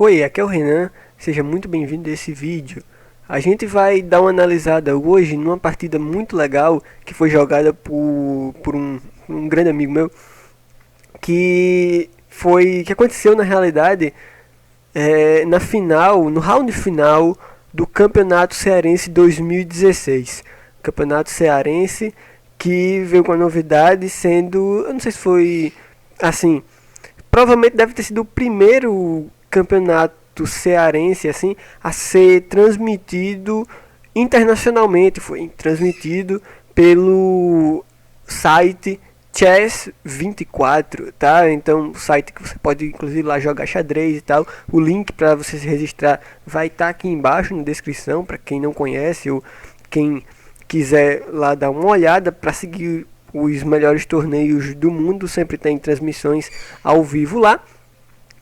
Oi, aqui é o Renan, seja muito bem-vindo a esse vídeo. A gente vai dar uma analisada hoje numa partida muito legal que foi jogada por um grande amigo meu, que aconteceu na realidade na final, no round final do Campeonato Cearense 2016. Campeonato Cearense que veio com a novidade sendo, eu não sei se foi assim, provavelmente deve ter sido o primeiro campeonato cearense assim a ser transmitido internacionalmente. Foi transmitido pelo site Chess24, tá? Então, site que você pode inclusive lá jogar xadrez e tal. O link para você se registrar vai estar aqui embaixo na descrição para quem não conhece ou quem quiser lá dar uma olhada para seguir os melhores torneios do mundo. Sempre tem transmissões ao vivo lá.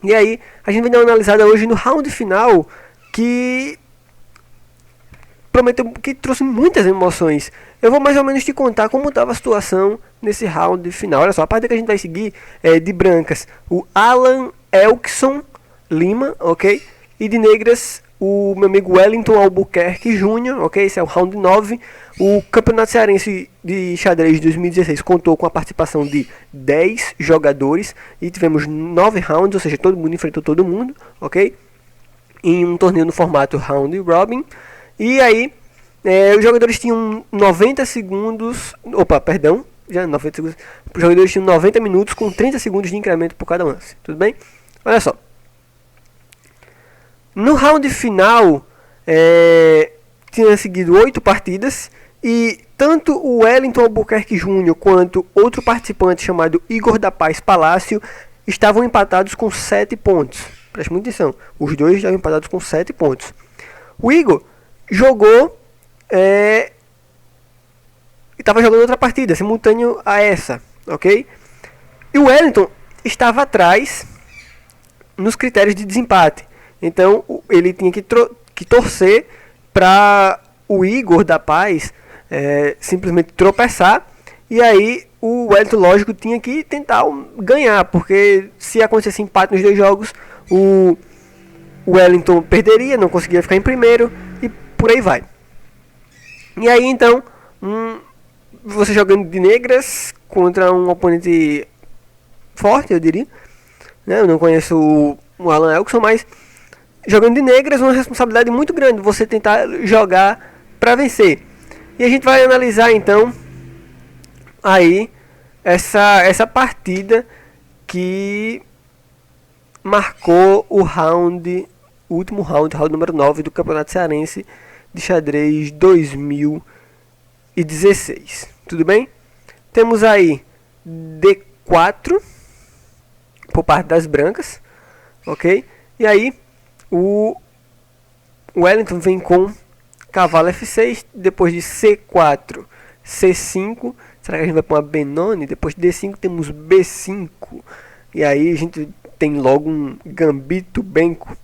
E aí, a gente vai dar uma analisada hoje no round final que prometeu, que trouxe muitas emoções. Eu vou mais ou menos te contar como estava a situação nesse round final. Olha só, a parte que a gente vai seguir é de brancas, o Alan Elkson Lima, ok? E de negras, o meu amigo Wellington Albuquerque Júnior, ok? Esse é o round 9. O Campeonato Cearense de Xadrez de 2016 contou com a participação de 10 jogadores e tivemos 9 rounds, ou seja, todo mundo enfrentou todo mundo, ok? Em um torneio no formato round robin. E aí, os jogadores tinham 90 segundos, já 90 segundos. Os jogadores tinham 90 minutos com 30 segundos de incremento por cada lance, tudo bem? Olha só. No round final, tinha seguido 8 partidas e tanto o Wellington Albuquerque Júnior quanto outro participante chamado Igor da Paz Palácio estavam empatados com 7 pontos. Preste muita atenção, os dois estavam empatados com 7 pontos. O Igor jogou e estava jogando outra partida, simultâneo a essa, ok? E o Wellington estava atrás nos critérios de desempate. Então ele tinha que torcer para o Igor da Paz simplesmente tropeçar. E aí o Wellington, lógico, tinha que tentar ganhar, porque se acontecesse empate nos dois jogos, o Wellington perderia, não conseguia ficar em primeiro e por aí vai. E aí então, você jogando de negras contra um oponente forte, eu diria, né? Eu não conheço o Alan Elkson, mas jogando de negras é uma responsabilidade muito grande você tentar jogar para vencer. E a gente vai analisar então aí essa partida que marcou o último round número 9 do Campeonato Cearense de Xadrez 2016. Tudo bem? Temos aí D4 por parte das brancas, ok? E aí o Wellington vem com cavalo F6, depois de C4, C5. Será que a gente vai para uma Benoni? Depois de D5 temos B5. E aí a gente tem logo um Gambito Benco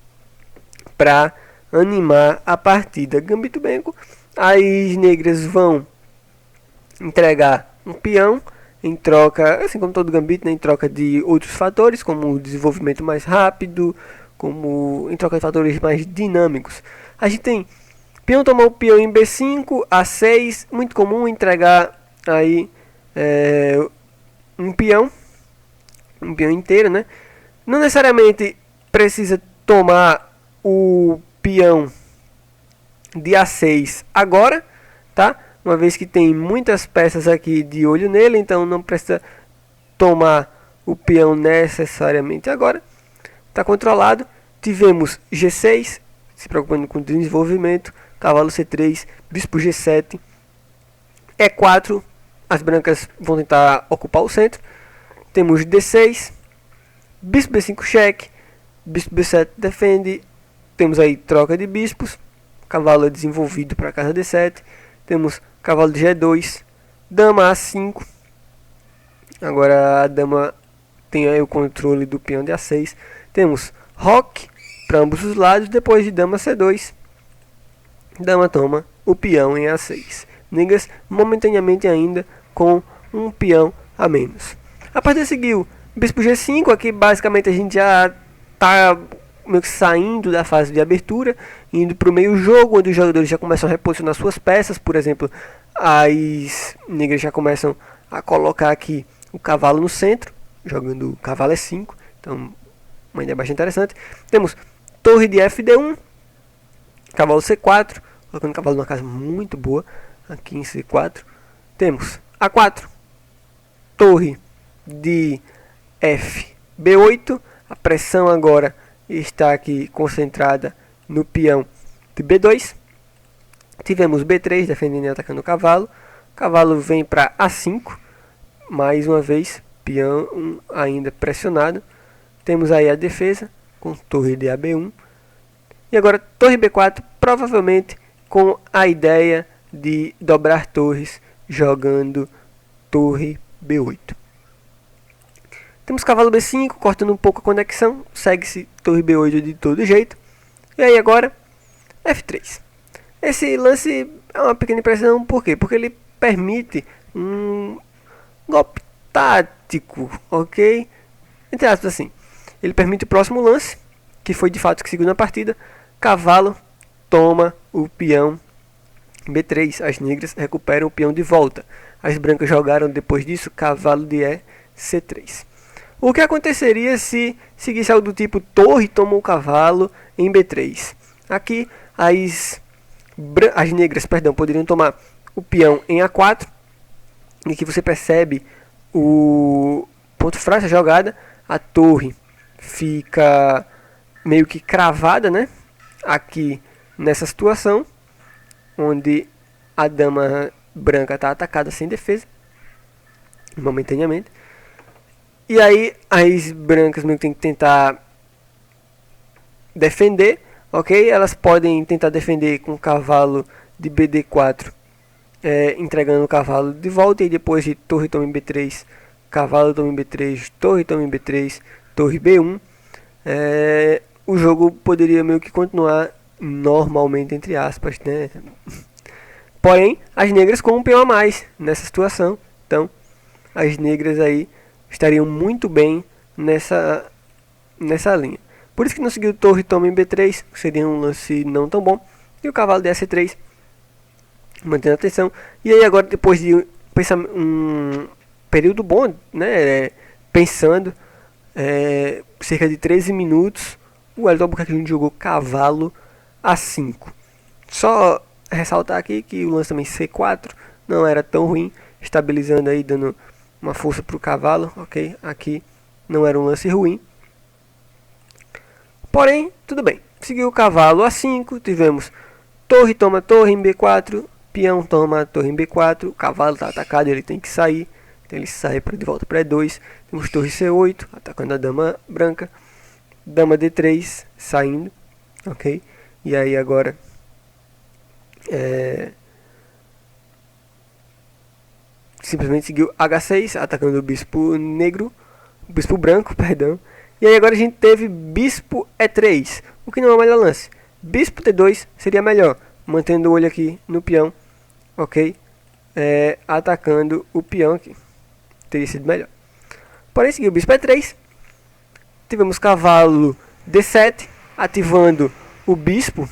para animar a partida. Gambito Benco, as negras vão entregar um peão em troca, assim como todo gambito, né, em troca de outros fatores, como o desenvolvimento mais rápido, como em troca de fatores mais dinâmicos. A gente tem peão tomar o peão em B5, A6, muito comum entregar aí um peão inteiro, né? Não necessariamente precisa tomar o peão de A6 agora, tá? Uma vez que tem muitas peças aqui de olho nele, então não precisa tomar o peão necessariamente agora. Está controlado. Tivemos G6, se preocupando com o desenvolvimento, cavalo C3, bispo G7, E4, as brancas vão tentar ocupar o centro. Temos D6, bispo B5 cheque, bispo B7 defende. Temos aí troca de bispos, cavalo é desenvolvido para a casa D7. Temos cavalo de G2, dama A5. Agora a dama tem aí o controle do peão de A6. Temos roque para ambos os lados. Depois de dama C2, dama toma o peão em A6. Negras momentaneamente ainda com um peão a menos. A partida seguiu bispo G5. Aqui basicamente a gente já está meio que saindo da fase de abertura, indo para o meio jogo, onde os jogadores já começam a reposicionar suas peças. Por exemplo, as negras já começam a colocar aqui o cavalo no centro, jogando o cavalo E5, então uma ideia bastante interessante. Temos torre de FD1, cavalo C4, colocando o cavalo numa casa muito boa, aqui em C4. Temos A4, torre de FB8, a pressão agora está aqui concentrada no peão de B2. Tivemos B3 defendendo e atacando o cavalo. O cavalo vem para A5, mais uma vez, peão ainda pressionado. Temos aí a defesa com torre de AB1. E agora torre B4, provavelmente com a ideia de dobrar torres, jogando torre B8. Temos cavalo B5, cortando um pouco a conexão, segue-se torre B8 de todo jeito. E aí agora, F3. Esse lance é uma pequena impressão, por quê? Porque ele permite um golpe tático, ok? Entre aspas assim, ele permite o próximo lance, que foi de fato que seguiu na partida. Cavalo toma o peão B3, as negras recuperam o peão de volta. As brancas jogaram depois disso cavalo de E, C3. O que aconteceria se seguisse algo do tipo torre toma o cavalo em B3? Aqui as negras poderiam tomar o peão em A4. E aqui você percebe o ponto fraco da jogada. A torre fica meio que cravada, né? Aqui nessa situação, onde a dama branca está atacada sem defesa, momentaneamente. E aí as brancas meio que tem que tentar defender, ok? Elas podem tentar defender com o cavalo de BD4, entregando o cavalo de volta, e depois de torre toma em B3, cavalo toma em B3, torre toma em B3, torre B1, o jogo poderia meio que continuar normalmente, entre aspas, né? Porém, as negras com um peão a mais nessa situação, então as negras aí estariam muito bem nessa linha. Por isso que não seguiu torre toma em B3, seria um lance não tão bom. E o cavalo de C3, mantendo a atenção. E aí agora, depois de um período bom, né, pensando, cerca de 13 minutos, o Wellington Albuquerque jogou cavalo A5. Só ressaltar aqui que o lance também C4 não era tão ruim, estabilizando aí, dando uma força para o cavalo, ok? Aqui não era um lance ruim. Porém, tudo bem. Seguiu o cavalo A5, tivemos torre toma torre em B4, peão toma torre em B4, o cavalo está atacado, ele tem que sair, então ele sai de volta para E2. Temos torre C8, atacando a dama branca, dama D3, saindo, ok? E aí agora simplesmente seguiu H6, atacando o bispo negro, o bispo branco, perdão. E aí agora a gente teve bispo E3, o que não é o melhor lance. Bispo T2 seria melhor, mantendo o olho aqui no peão, ok? Atacando o peão aqui, teria sido melhor. Porém seguiu o bispo E3, tivemos cavalo D7, ativando o bispo,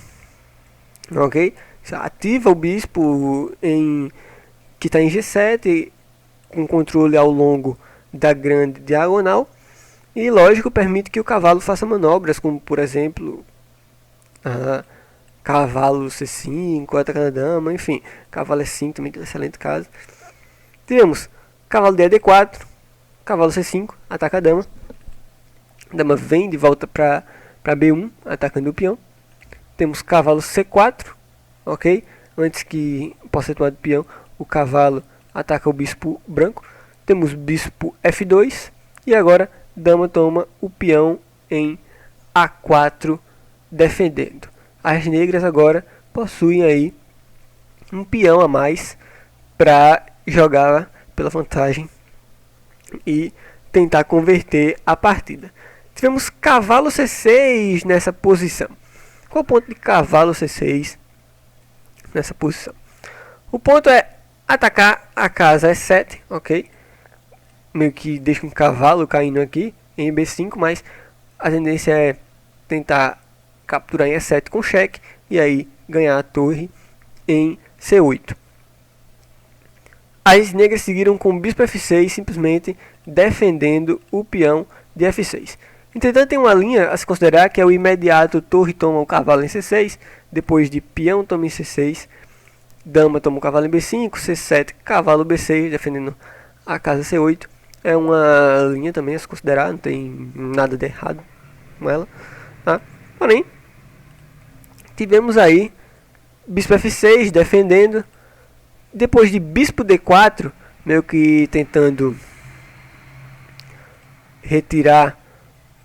ok? Ativa o bispo que está em G7, com controle ao longo da grande diagonal. E lógico, permite que o cavalo faça manobras, como por exemplo, cavalo C5, atacando a dama, enfim, cavalo E5 também, que é um excelente caso. Tivemos cavalo de D4, cavalo C5, ataca a dama. A dama vem de volta para B1, atacando o peão. Temos cavalo C4, ok? Antes que possa ser tomado peão, o cavalo ataca o bispo branco. Temos bispo F2 e agora dama toma o peão em A4, defendendo. As negras agora possuem aí um peão a mais para jogar pela vantagem e tentar converter a partida. Tivemos cavalo C6 nessa posição. Qual o ponto de cavalo C6 nessa posição? O ponto é atacar a casa E7, ok? Meio que deixa um cavalo caindo aqui em B5, mas a tendência é tentar capturar em E7 com cheque e aí ganhar a torre em C8. As negras seguiram com o bispo F6, simplesmente defendendo o peão de F6. Entretanto, tem uma linha a se considerar que é o imediato torre toma o cavalo em C6, depois de peão toma em C6, dama toma o cavalo em B5, C7, cavalo B6, defendendo a casa C8. É uma linha também a se considerar, não tem nada de errado com ela, tá? Porém, tivemos aí bispo F6 defendendo, depois de bispo D4, meio que tentando retirar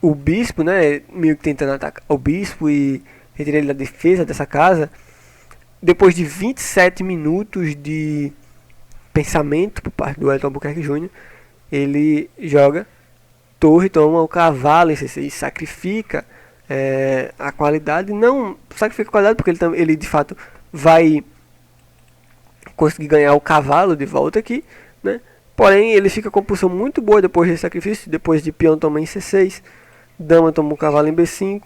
o bispo, né, meio que tentando atacar o bispo e retirar ele da defesa dessa casa. Depois de 27 minutos de pensamento por parte do Wellington Albuquerque Jr., ele joga torre, toma o cavalo em C6, sacrifica a qualidade, não sacrifica a qualidade porque ele de fato vai conseguir ganhar o cavalo de volta aqui, né? Porém ele fica com uma posição muito boa depois desse sacrifício, depois de peão toma em C6, dama toma o cavalo em B5,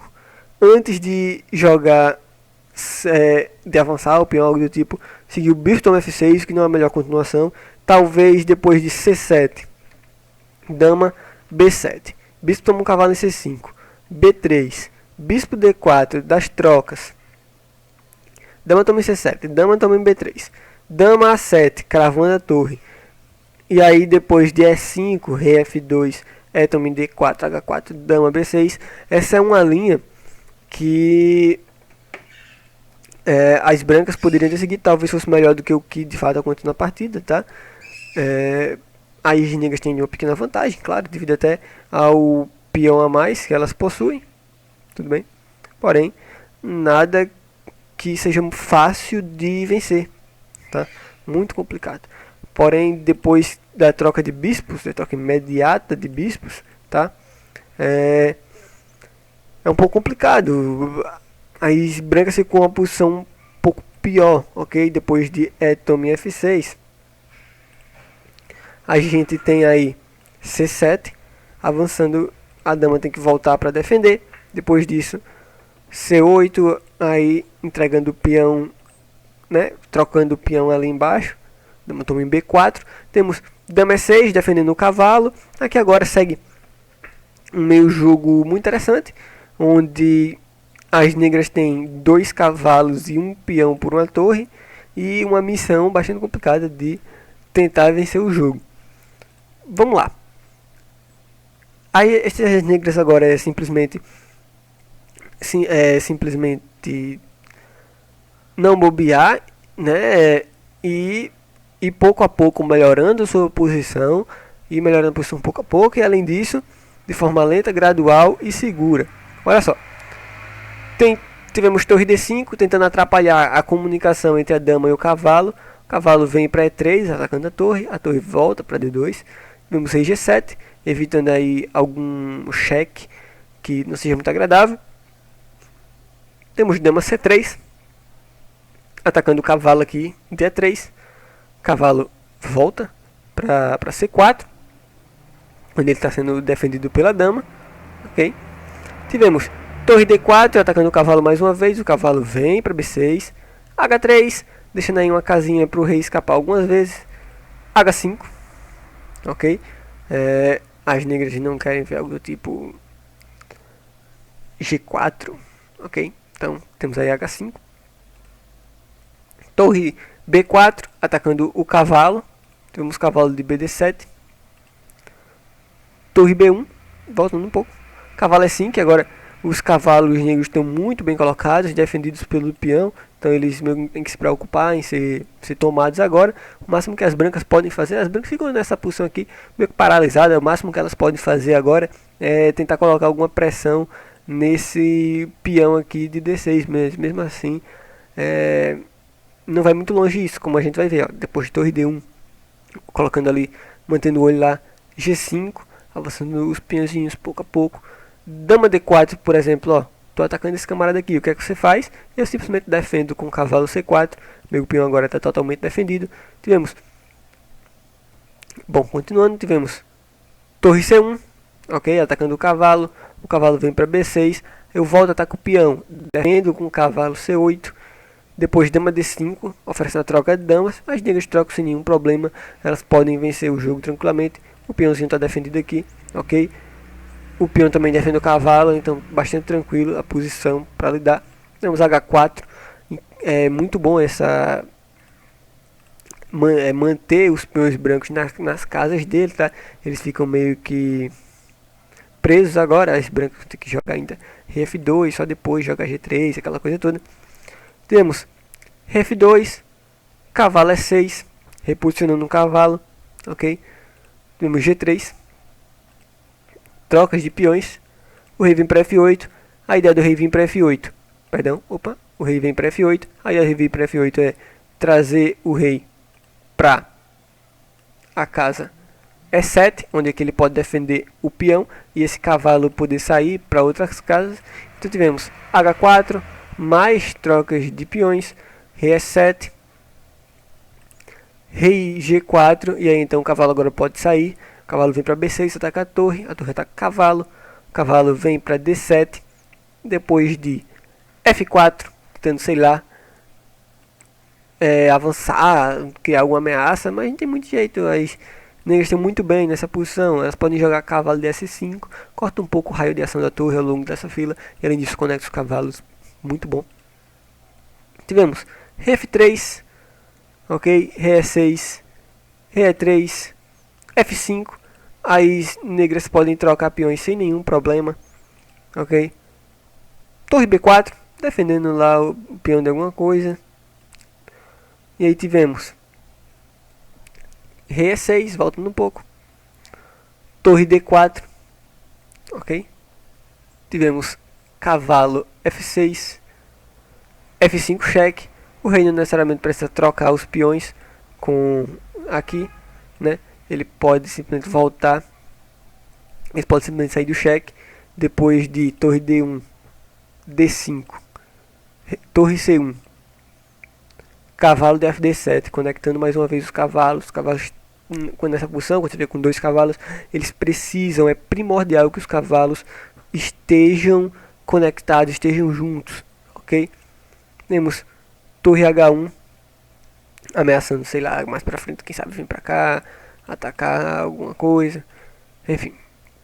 antes de jogar de avançar o peão, algo do tipo, seguir o bispo toma F6, que não é a melhor continuação, talvez depois de C7, dama B7, bispo toma o cavalo em C5, B3, bispo D4, das trocas, dama toma em C7, dama toma em B3, dama A7, cravando a torre, e aí depois de E5, rei F2, toma em D4, H4, dama B6. Essa é uma linha que as brancas poderiam ter seguido, talvez fosse melhor do que o que de fato aconteceu na partida, tá? Aí as negras têm uma pequena vantagem, claro, devido até ao peão a mais que elas possuem, tudo bem? Porém, nada que seja fácil de vencer, tá? Muito complicado. Porém, depois da troca de bispos, da troca imediata de bispos, tá? É um pouco complicado. As brancas ficam com uma posição um pouco pior, ok? Depois de toma em F6, a gente tem aí C7, avançando, a dama tem que voltar para defender. Depois disso, C8, aí entregando o peão, né? Trocando o peão ali embaixo. Dama toma em B4. Temos dama E6 defendendo o cavalo. Aqui agora segue um meio jogo muito interessante, onde as negras têm 2 cavalos e um peão por uma torre, e uma missão bastante complicada de tentar vencer o jogo. Vamos lá. Aí as negras agora simplesmente não bobear, né? E pouco a pouco melhorando sua posição, e melhorando a posição pouco a pouco, e além disso, de forma lenta, gradual e segura. Olha só, tivemos torre D5, tentando atrapalhar a comunicação entre a dama e o cavalo vem para E3, atacando a torre volta para D2, tivemos rei G7, evitando aí algum cheque que não seja muito agradável. Temos dama C3, atacando o cavalo aqui em D3, cavalo volta para C4, onde ele está sendo defendido pela dama, ok? Tivemos torre D4, atacando o cavalo mais uma vez, o cavalo vem para B6, H3, deixando aí uma casinha para o rei escapar algumas vezes, H5, ok? As negras não querem ver algo do tipo G4, ok? Então temos aí H5, torre B4, atacando o cavalo, temos cavalo de BD7, torre B1, voltando um pouco, cavalo E5, que agora os cavalos negros estão muito bem colocados, defendidos pelo peão, então eles têm que se preocupar em ser tomados agora. O máximo que as brancas podem fazer, as brancas ficam nessa posição aqui meio que paralisadas, o máximo que elas podem fazer agora é tentar colocar alguma pressão nesse peão aqui de D6, mas mesmo assim não vai muito longe isso, como a gente vai ver, ó, depois de torre D1, colocando ali, mantendo o olho lá, G5, avançando os peãozinhos pouco a pouco. Dama D4, por exemplo, ó, tô atacando esse camarada aqui, o que é que você faz? Eu simplesmente defendo com o cavalo C4, meu peão agora está totalmente defendido. Tivemos, bom, continuando, tivemos torre C1, ok, atacando o cavalo vem para B6, eu volto, ataco o peão, defendo com o cavalo C8, depois dama D5, oferecendo a troca de damas, as negras trocam sem nenhum problema, elas podem vencer o jogo tranquilamente, o peãozinho está defendido aqui, ok? O peão também defende o cavalo, então bastante tranquilo a posição para lidar. Temos H4, é muito bom essa manter os peões brancos nas casas dele, tá? Eles ficam meio que presos agora, as brancas têm que jogar ainda F2, só depois jogar G3, aquela coisa toda. Temos F2, cavalo E6, reposicionando um cavalo, ok? Temos G3, trocas de peões, o rei vem para F8, a ideia do rei vir para F8, o rei vem para F8, a ideia do rei vir para F8 é trazer o rei para a casa E7, onde é que ele pode defender o peão e esse cavalo poder sair para outras casas. Então tivemos H4, mais trocas de peões, rei E7, rei G4, e aí então o cavalo agora pode sair, o cavalo vem para B6, ataca a torre ataca o cavalo vem para D7, depois de F4, tentando, sei lá, avançar, criar alguma ameaça, mas não tem muito jeito, as negras estão muito bem nessa posição, elas podem jogar cavalo de S5, corta um pouco o raio de ação da torre ao longo dessa fila, e além disso conecta os cavalos, muito bom. Tivemos rei F3, ok, rei E6, rei E3, F5, as negras podem trocar peões sem nenhum problema, ok, torre B4, defendendo lá o peão de alguma coisa, e aí tivemos rei E6, voltando um pouco, torre D4, ok, tivemos cavalo F6, F5 cheque, o rei não necessariamente precisa trocar os peões com aqui, né, ele pode simplesmente voltar, ele pode simplesmente sair do cheque, depois de torre D1, D5, torre C1, cavalo de FD7, conectando mais uma vez os cavalos quando nessa posição, quando você vê com dois cavalos, eles precisam, é primordial que os cavalos estejam conectados, estejam juntos, ok? Temos torre H1, ameaçando, sei lá, mais pra frente, quem sabe vir pra cá, atacar alguma coisa, enfim.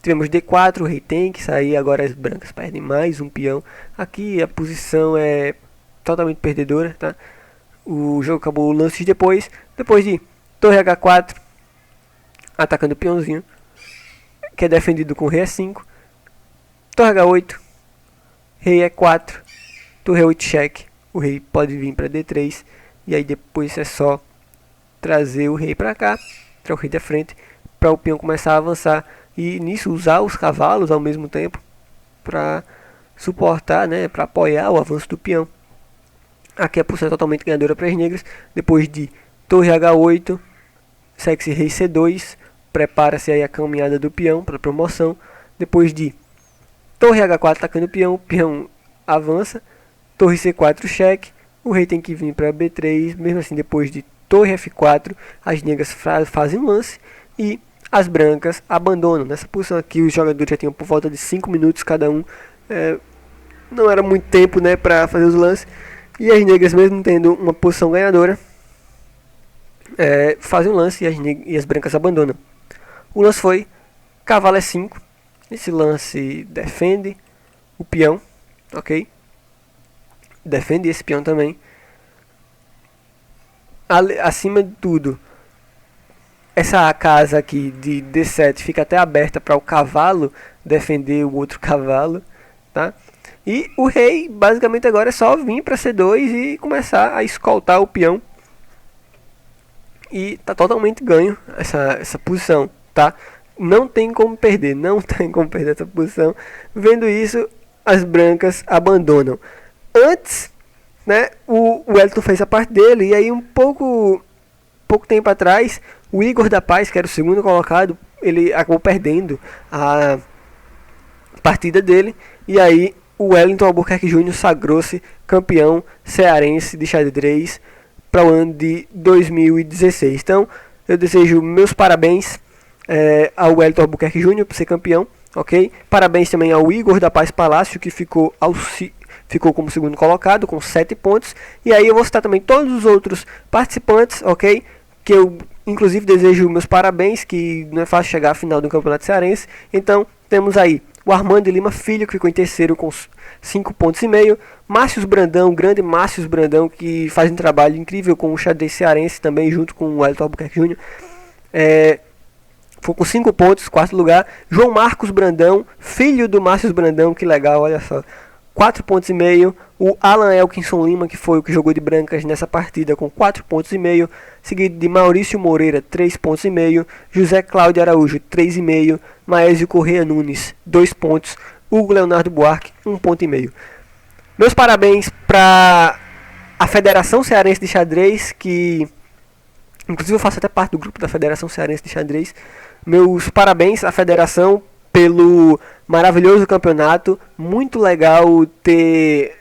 Tivemos D4, o rei tem que sair, agora as brancas perdem mais um peão, aqui a posição é totalmente perdedora, tá? O jogo acabou lances depois de torre H4, atacando o peãozinho, que é defendido com rei E5, torre H8, rei E4, torre E8 cheque, o rei pode vir para D3, e aí depois é só trazer o rei para cá, para o rei da frente, para o peão começar a avançar, e nisso usar os cavalos ao mesmo tempo, para suportar, né, para apoiar o avanço do peão. Aqui a posição é totalmente ganhadora para as negras, depois de torre H8, segue-se rei C2, prepara-se aí a caminhada do peão para promoção, depois de torre H4 atacando o peão avança, torre C4 cheque, o rei tem que vir para B3, mesmo assim depois de torre F4, as negras fazem um lance e as brancas abandonam. Nessa posição aqui os jogadores já tinham por volta de 5 minutos cada um, não era muito tempo, né, para fazer os lances, e as negras mesmo tendo uma posição ganhadora, fazem um lance e as brancas abandonam. O lance foi cavalo E5, esse lance defende o peão, ok? Defende esse peão também. Acima de tudo, essa casa aqui de D7 fica até aberta para o cavalo defender o outro cavalo, tá? E o rei basicamente agora é só vir para C2 e começar a escoltar o peão. E tá totalmente ganho essa posição, tá? Não tem como perder, não tem como perder essa posição. Vendo isso, as brancas abandonam. Antes, né, o Wellington fez a parte dele, e aí pouco tempo atrás, o Igor da Paz, que era o segundo colocado, ele acabou perdendo a partida dele, e aí o Wellington Albuquerque Júnior sagrou-se campeão cearense de xadrez para o ano de 2016. Então, eu desejo meus parabéns ao Wellington Albuquerque Júnior por ser campeão, ok? Parabéns também ao Igor da Paz Palácio, que ficou como segundo colocado, com 7 pontos. E aí eu vou citar também todos os outros participantes, ok? Que eu, inclusive, desejo meus parabéns, que não é fácil chegar à final do Campeonato Cearense. Então, temos aí o Armando Lima Filho, que ficou em terceiro com 5 pontos e meio. Márcios Brandão, grande Márcios Brandão, que faz um trabalho incrível com o xadrez cearense também, junto com o Wellington Albuquerque Jr. Foi com 5 pontos, quarto lugar. João Marcos Brandão, filho do Márcios Brandão, que legal, olha só. 4 pontos e meio. O Alan Elkinson Lima, que foi o que jogou de brancas nessa partida, com 4 pontos e meio. Seguido de Maurício Moreira, 3 pontos e meio. José Cláudio Araújo, 3,5. Maésio Correia Nunes, 2 pontos. Hugo Leonardo Buarque, 1 ponto e meio. Meus parabéns para a Federação Cearense de Xadrez, que inclusive eu faço até parte do grupo da Federação Cearense de Xadrez. Meus parabéns à federação pelo maravilhoso campeonato. Muito legal ter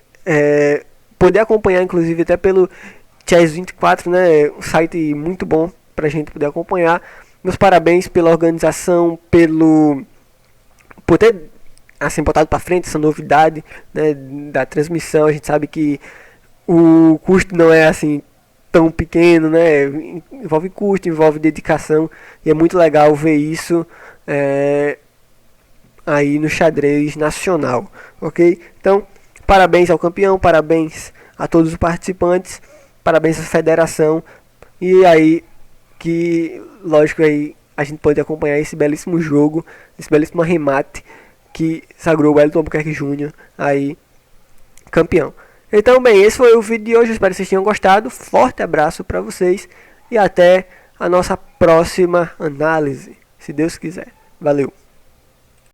poder acompanhar, inclusive até pelo Chess24, né? Um site muito bom pra gente poder acompanhar. Meus parabéns pela organização, por ter assim botado para frente essa novidade, né, da transmissão. A gente sabe que o custo não é assim tão pequeno, né? Envolve custo, envolve dedicação, e é muito legal ver isso aí no xadrez nacional, ok? Então, parabéns ao campeão, parabéns a todos os participantes, parabéns à federação, e aí que, lógico, aí a gente pode acompanhar esse belíssimo jogo, esse belíssimo remate que sagrou o Wellington Albuquerque Jr. aí campeão. Então, bem, esse foi o vídeo de hoje, espero que vocês tenham gostado. Forte abraço para vocês e até a nossa próxima análise, se Deus quiser. Valeu!